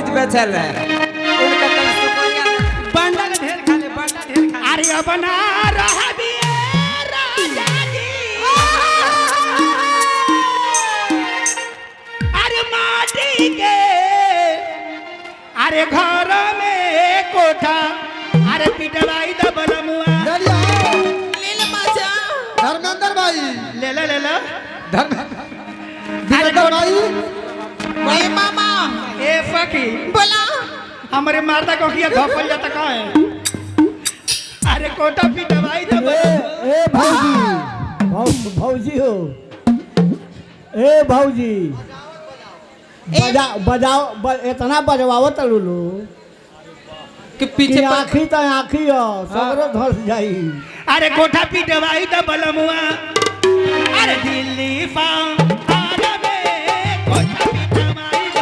बीज बेचल है उनका तो सुकोरिया बंडल ढेर खाले बंडल ढेर खाले। अरे अब ना रहबी राजा जी अरे माटी के अरे घर में कोठा अरे पिटवाई द बलमुआ ले ले माचा धर्मेंद्र भाई ले ले ले ले धर्मेंद्र भाई ए मामा ए फकी बोला हमारे मारदा को किया धोपल जाता का है अरे कोठा पिटवाई द ए भौजी भौजी हो ए भौजी बजाओ इतना बजवाओ तलुलू कि पीछे आखी तो आखी हो सगरो धस जाई। अरे कोठा पिटवाई द बलमुआ अरे दिल्ली फाम आरा में कोठा पिटवाई द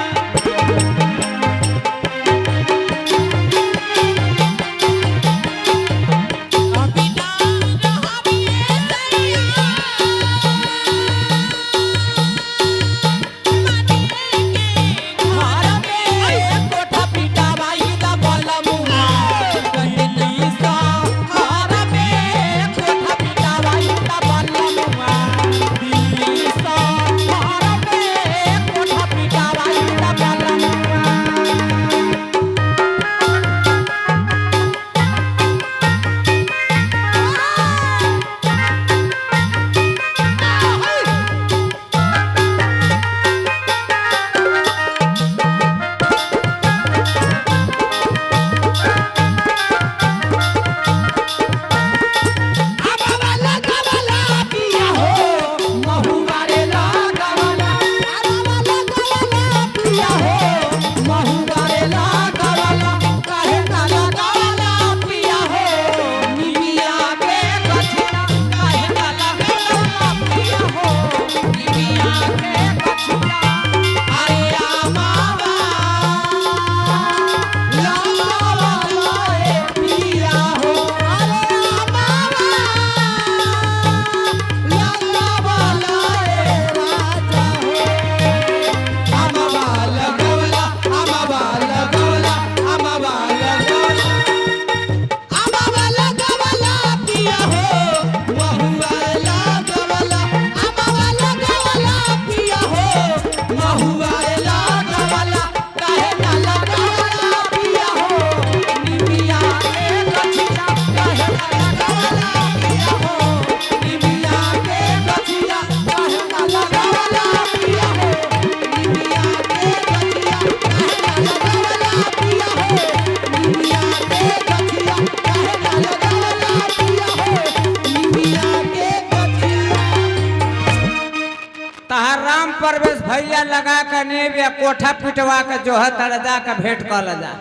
परवेश भैया लगा कर नेब या कोठा पिटवा कर जो है तड़जा का भेंट कर जा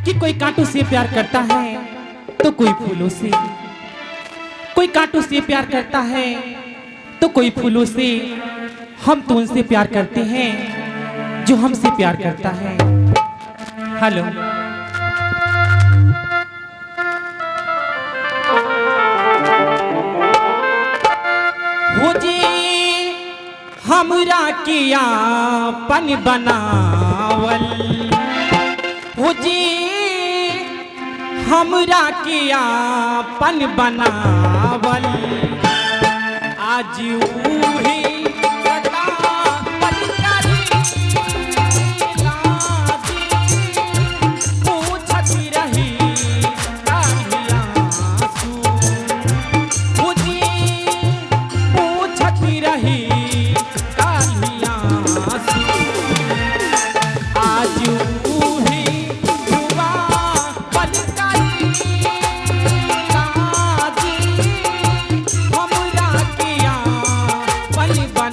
कि कोई कांटों से प्यार करता है तो कोई फूलों से, कोई कांटों से प्यार करता है तो कोई फूलों से। हम तो उनसे प्यार करते हैं जो हमसे प्यार करता है। हेलो हो जी हमरा किया पन बनावल हो जी हमरा किया पन बनावल आज उही सदा पलकरी लाजी पूछती रही काहिया सू हो जी पूछती रही बन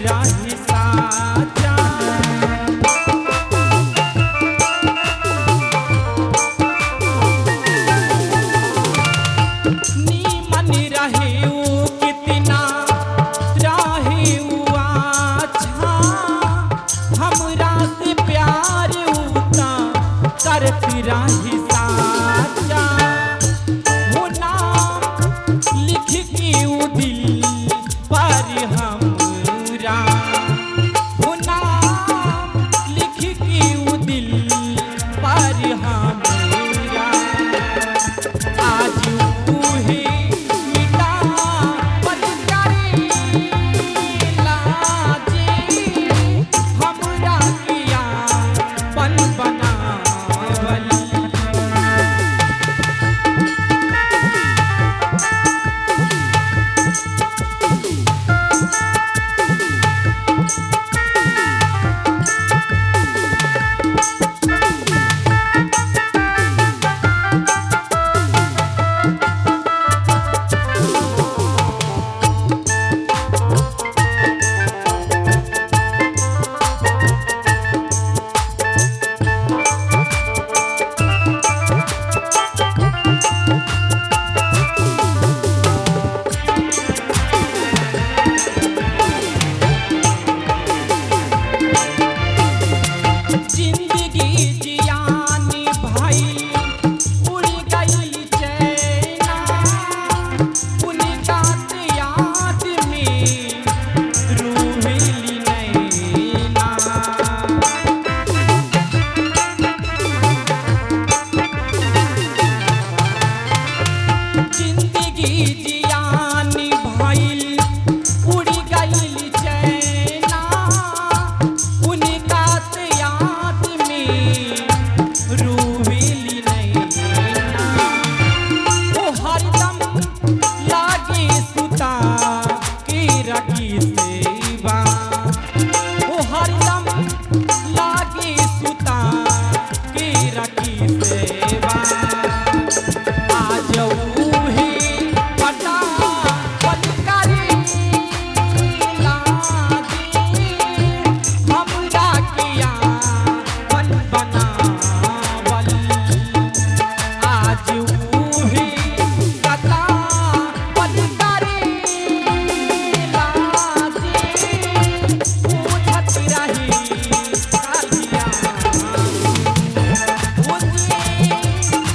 राही साचा नीमन रहे ऊ कितना रहे ऊ अच्छा हमरा से प्यार उता करत रही साचा वो नाम लिख के ऊ दिल पर हमरा वो नाम लिख के ऊ दिल पर हमरा आज उहे मिटा पन करेला जे हमरा किया पन बनावल जिंदगी जियानी भाई उड़ गई चैना उनका याद में रूहिली नैना जिंदगी जियानी भाई उड़ गई चैना उनका याद में रूहिली नैना ओ हरदम लागे सुता के रखी सेवा ओ हरदम लागे सुता के रखी सेवा आज उहे पटा पन करेला जे हमरा किया पन बनावल आज उहे पटा पन करेला जे पूछत रही कालिया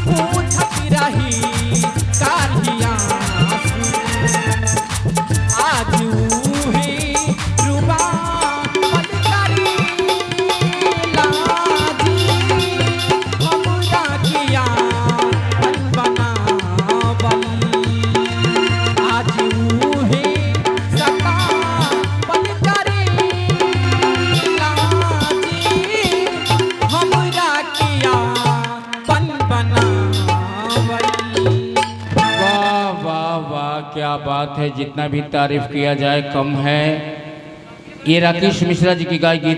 पूछत रही कालिया आज उहे रुबा पन करेला जे हमरा किया पन बनावल आज उहे सता पन करेला जे हमरा किया पन बनावल। वाह वाह वाह, क्या बात है। जितना भी तारीफ किया जाए कम है। ये राकेश मिश्रा जी की गाय गीत